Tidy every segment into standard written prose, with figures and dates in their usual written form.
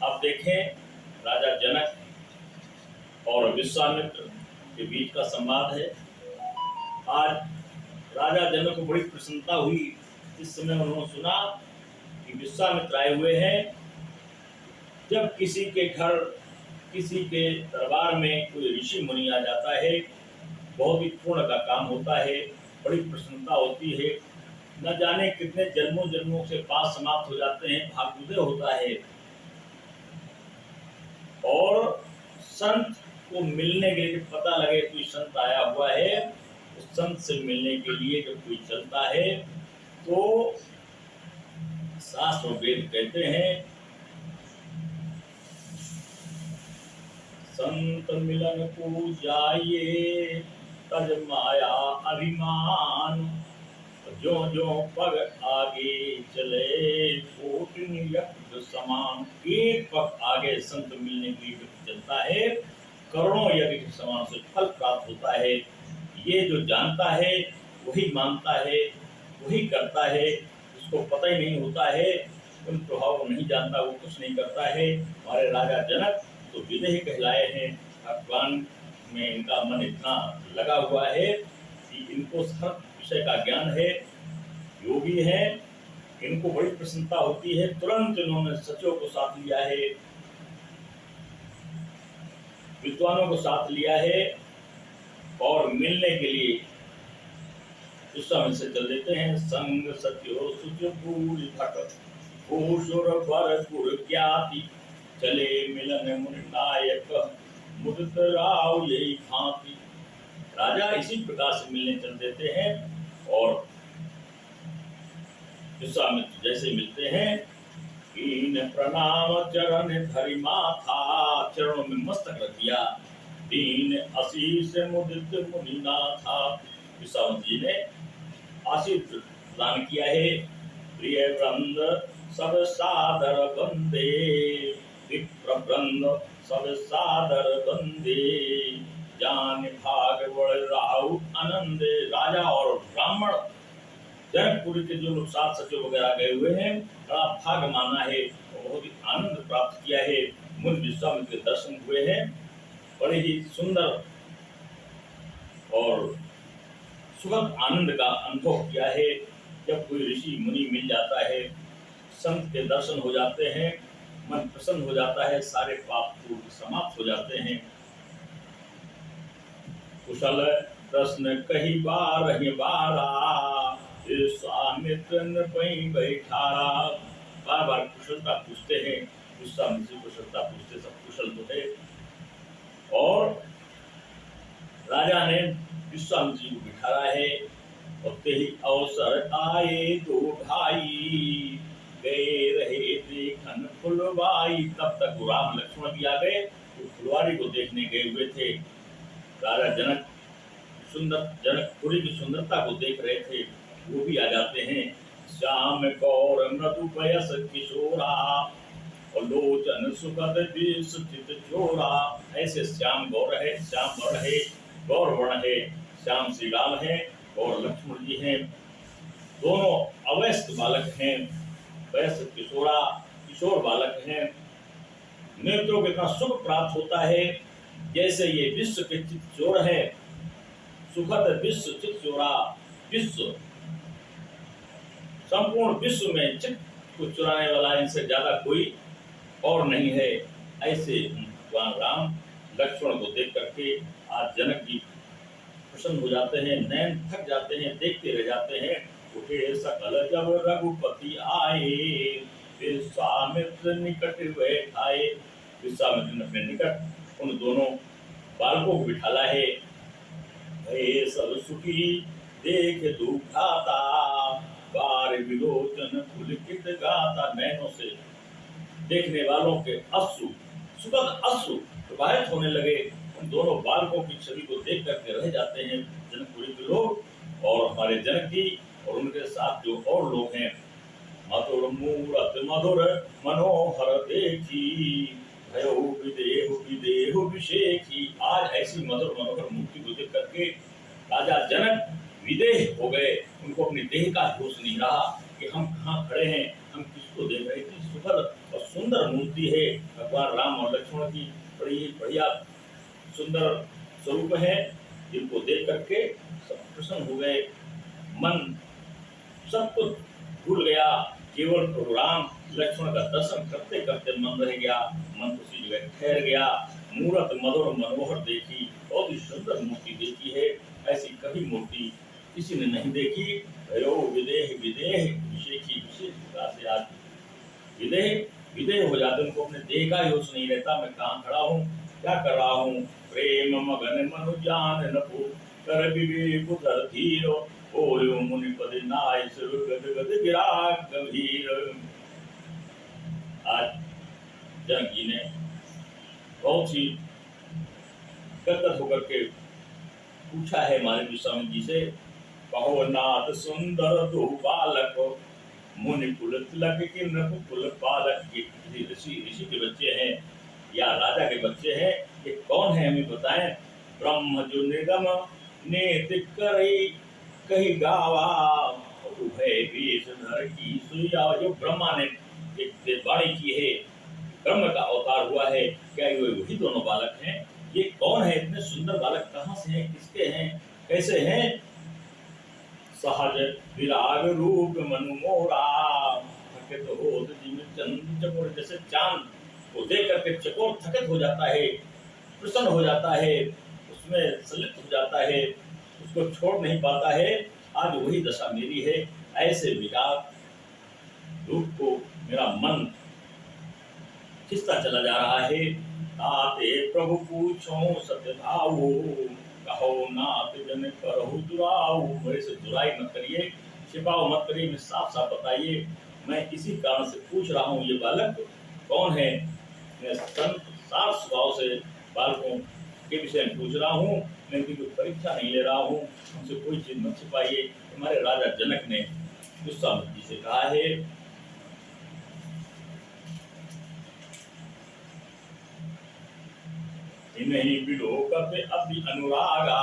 अब देखें राजा जनक और विश्वामित्र के बीच का संवाद है। आज राजा जनक को बड़ी प्रसन्नता हुई इस समय उन्होंने सुना कि विश्वामित्र आए हुए हैं। जब किसी के घर किसी के दरबार में कोई ऋषि मुनि आ जाता है, बहुत ही पूर्ण का काम होता है, बड़ी प्रसन्नता होती है। न जाने कितने जन्मों जन्मों से पास समाप्त हो जाते हैं, भाग्योदय होता है। और संत को मिलने के लिए पता लगे कोई संत आया हुआ है, उस संत से मिलने के लिए जब कोई चलता है तो शास्त्र वेद कहते हैं संत मिलन को जाइए तज माया अभिमान, जो जो पग आगे चले कोटिन यज्ञ समान। एक पग आगे संत मिलने के लिए चलता है, करोड़ों यज्ञ के समान से फल प्राप्त होता है। ये जो जानता है वही मानता है, वही करता है। उसको पता ही नहीं होता है, उन प्रभाव को नहीं जानता, वो कुछ नहीं करता है। हमारे राजा जनक तो विदेह कहलाए हैं, भगवान में इनका मन इतना लगा हुआ है कि इनको हर विषय का ज्ञान है, योगी है। इनको बड़ी प्रसन्नता होती है। तुरंत इन्होंने सचिवों को साथ लिया है, विद्वानों को साथ लिया है और मिलने के लिए विश्वामित्र से चल देते हैं। संग सत्यो सुच भूल भट भूषुर वर गुर ज्ञाति, चले मिलन मुनि नायक मुदित राव यही भांति। राजा इसी प्रकार से मिलने चल देते हैं और विश्वामित्र जैसे मिलते हैं, कीन प्रणाम चरण धरि माथा, चरणों में मस्तक रख दिया। दीन आशीष मुदित मुनि नाथा, विश्वामित्र जी ने आशीष प्रदान किया है। प्रिय वृंद सब सादर बंदे, विप्र वृंद सब सादर बंदे, जान भाग बड़ राहु आनंदे। राजा और ब्राह्मण जनकपुरी के जो लोग साथ सचिव वगैरह गए हुए हैं, बड़ा भाग माना है और बहुत ही आनंद प्राप्त किया है। मुनि विश्वामित्र के दर्शन हुए हैं, बड़े ही सुंदर और सुखद आनंद का अनुभव किया है। जब कोई ऋषि मुनि मिल जाता है, संत के दर्शन हो जाते हैं, मन प्रसन्न हो जाता है, सारे पाप समाप्त हो जाते हैं। कुशल प्रश्न कही बार ही बारा, विश्वामित्र न पई बैठारा। बार बार कुशलता पूछते हैं, विश्वामित्र कुशलता पूछते, सब कुशल तो है। और राजा ने विश्वामित्र जी को बिठारा है। और ते ही अवसर आए दो भाई, गए रहे देखन फुलवाई। तब तक राम लक्ष्मण भी आ गए, तो फुलवारी को देखने गए हुए थे। राजा जनक जनकपुरी की सुंदरता को देख रहे थे, वो भी आ जाते हैं। श्याम गौर मृदु पयस किशोरा, और लोचन सुखद विस्तृत चोरा। ऐसे श्याम गौर है, श्याम वर्ण है, गौर वर्ण है। श्याम श्री राम है और लक्ष्मण जी हैं, दोनों अवयस्क बालक हैं। वयस्क किशोर बालक हैं। नेत्रों को इतना सुख प्राप्त होता है जैसे ये विश्व के चित चोर है। सुखद विश्व चित चोरा, विश्व संपूर्ण विश्व में चित्त को चुराने वाला इनसे ज्यादा कोई और नहीं है। ऐसे भगवान राम लक्ष्मण को देख करके आज जनक जी प्रसन्न हो जाते हैं, नैन थक जाते हैं, देखते रह जाते हैं। उठे सकल जब रघुपति आए, विश्वामित्र निकट बैठाए। विश्वामित्र ने अपने निकट उन दोनों बालकों को बिठाला है। भय सब सुखी देख दुखाता, बार विलोचन पुलकित गाता। नैनों से देखने वालों के अश्रु, सुखद अश्रु प्रवाहित होने लगे। उन दोनों बालकों की छवि को देख करके रह जाते हैं जनकपुरी के लोग और हमारे जनक जी और उनके साथ जो और लोग हैं। मधुर मूरत मधुर मनोहर देखी, भयो विदेहु विदेहु विशेखी। आज ऐसी मधुर मनोहर मूर्ति को देख करके राजा जनक विदेह हो गए। उनको अपनी देह का होश नहीं रहा कि हम कहाँ खड़े हैं, हम किसको देख रहे हैं। सुखद और सुंदर मूर्ति है भगवान राम और लक्ष्मण की, बड़ी बढ़िया सुंदर स्वरूप है, जिनको देख करके सब प्रसन्न हो गए। मन सब कुछ भूल गया, केवल प्रभु राम लक्ष्मण का दर्शन करते करते मन रह गया, मन उसी जगह ठहर गया। मूरत मधुर मनोहर देखी, बहुत ही सुंदर मूर्ति देखी है, ऐसी कभी मूर्ति किसी ने नहीं देखी। भयो विदेह विदेह विशेषी विशेष प्रकार से आज विदेह विदेह हो जाते, उनको अपने देह का होश नहीं रहता, मैं कहाँ खड़ा हूँ, क्या कर रहा हूँ। प्रेम मगन मनु जान नभो कर विवेक उधर धीरो, ओयो मुनि पद नाय सिर गद गद गिरा गंभीर। आज जनक जी ने बहुत ही गदगद होकर के पूछा है हमारे गोस्वामी जी से, कहो नाथ सुंदर दो बालक, मुनि कुल तिलक के नकुल बालक। ये ऋषि के बच्चे हैं या राजा के बच्चे हैं, ये कौन है हमें बताएं। ब्रह्म जो निगम नेत करे कही गावा, उभय वेश धर की सुया। जो ब्रह्मा ने एक वाणी की है, ब्रह्म का अवतार हुआ है, क्या ये वही दोनों बालक हैं। ये कौन है, इतने सुंदर बालक कहाँ से हैं, किसके हैं, कैसे हैं। सहज विराग रूप मनु मोरा, थकित हो चंद चकोर। जैसे चांद को देख करके चकोर थकित हो जाता है, प्रसन्न हो जाता है, उसमें संलिप्त हो जाता है, उसको छोड़ नहीं पाता है। आज वही दशा मेरी है, ऐसे विराग रूप को मेरा मन खिंचता चला जा रहा है। आते प्रभु पूछो सत्य भावो, कहो नाथ जन करहु दुराऊ। मेरे से दुराई मत करिए, छिपाओ मत करिए, मैं साफ साफ बताइए। मैं इसी कारण से पूछ रहा हूँ, ये बालक कौन है। मैं संत साफ स्वभाव से बालकों के विषय में पूछ रहा हूँ, मैं इनकी कोई परीक्षा नहीं ले रहा हूँ, हमसे कोई चीज मत छिपाइए। हमारे राजा जनक ने गोस्वामी जी से कहा है। इन्हीं विलोकते अति अनुरागा,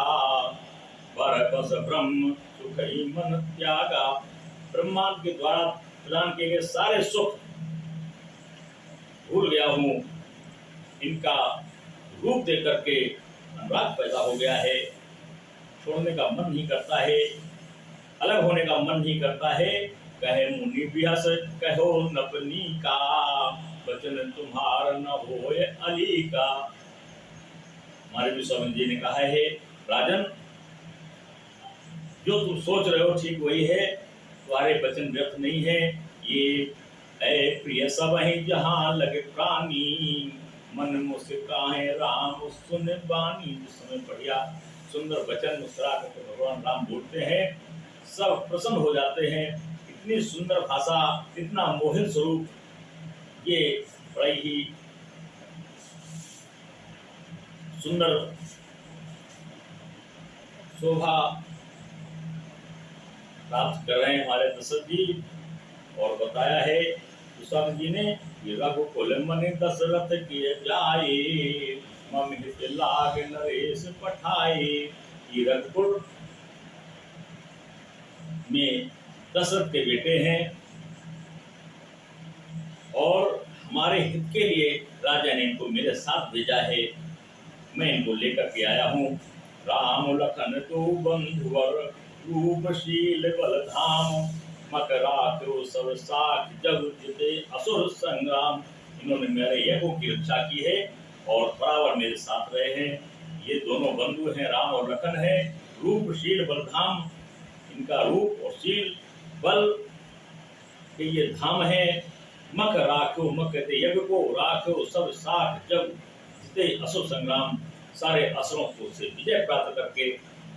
बरकस ब्रह्म सुख ही मन त्यागा। ब्रह्मांड के द्वारा प्रदान किए गए सारे सुख भूल गया हूँ, इनका रूप देख करके अनुराग पैदा हो गया है। छोड़ने का मन नहीं करता है, अलग होने का मन नहीं करता है। कहे मुनि बिहस कहो नपनी का, वचन तुम्हारा न होए अली का। हमारे गोस्वामी जी ने कहा है, राजन जो तुम सोच रहे हो ठीक वही है, तुम्हारे वचन व्यर्थ नहीं है। ये ऐ प्रिय सब ही जहाँ लगे प्राणी, मन मुस्काए राम सुन बानी। जिस समय बढ़िया सुंदर वचन मुस्कुरा करके भगवान राम बोलते हैं, सब प्रसन्न हो जाते हैं। इतनी सुंदर भाषा, इतना मोहित स्वरूप, ये बड़ी ही सुंदर शोभा प्राप्त कर रहे हैं हमारे दशरथ जी। और बताया है गोस्वामी जी ने, ये रघुकुल मनि दशरथ किए जाए, मम हित लाग नरेश पठाए। ये रघुकुल में दशरथ के बेटे हैं और हमारे हित के लिए राजा ने इनको मेरे साथ भेजा है, मैं इनको लेकर के आया हूँ। राम लखन तो बंधुवर, रूपशील बल धाम, मकरातो सब साख जग जिते असुर संग्राम। इन्होंने मेरे यज्ञों की रक्षा की है और बराबर मेरे साथ रहे हैं। ये दोनों बंधु हैं, राम और लखन है। रूपशील बलधाम, इनका रूप और शील बल के ये धाम है। मक राखो, मक कहते यज्ञ को, राखो सब साख जग जिते असुर संग्राम। सारे असुरों को से विजय प्राप्त करके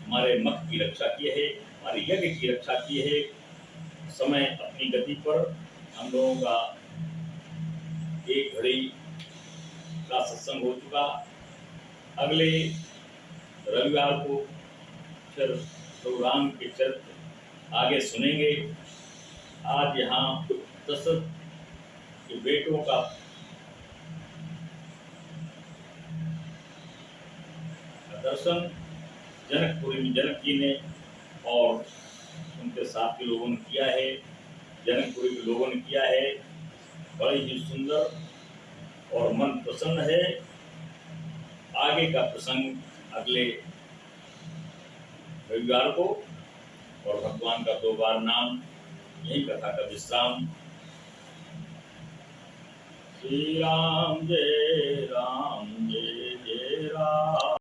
हमारे मक की रक्षा की है, हमारे यज्ञ की रक्षा की है। समय अपनी गति पर हम लोगों का एक घड़ी का सत्संग हो चुका। अगले रविवार को फिर प्रोग्राम के चरित्र आगे सुनेंगे। आज यहाँ दशरथ के बेटों का दर्शन जनकपुरी में जनक जी ने और उनके साथ के लोगों ने किया है, जनकपुरी के लोगों ने किया है। बड़ी ही सुंदर और मन प्रसन्न है। आगे का प्रसंग अगले रविवार को, और भगवान का 2 बार नाम, यही कथा का विश्राम। श्री राम जय राम।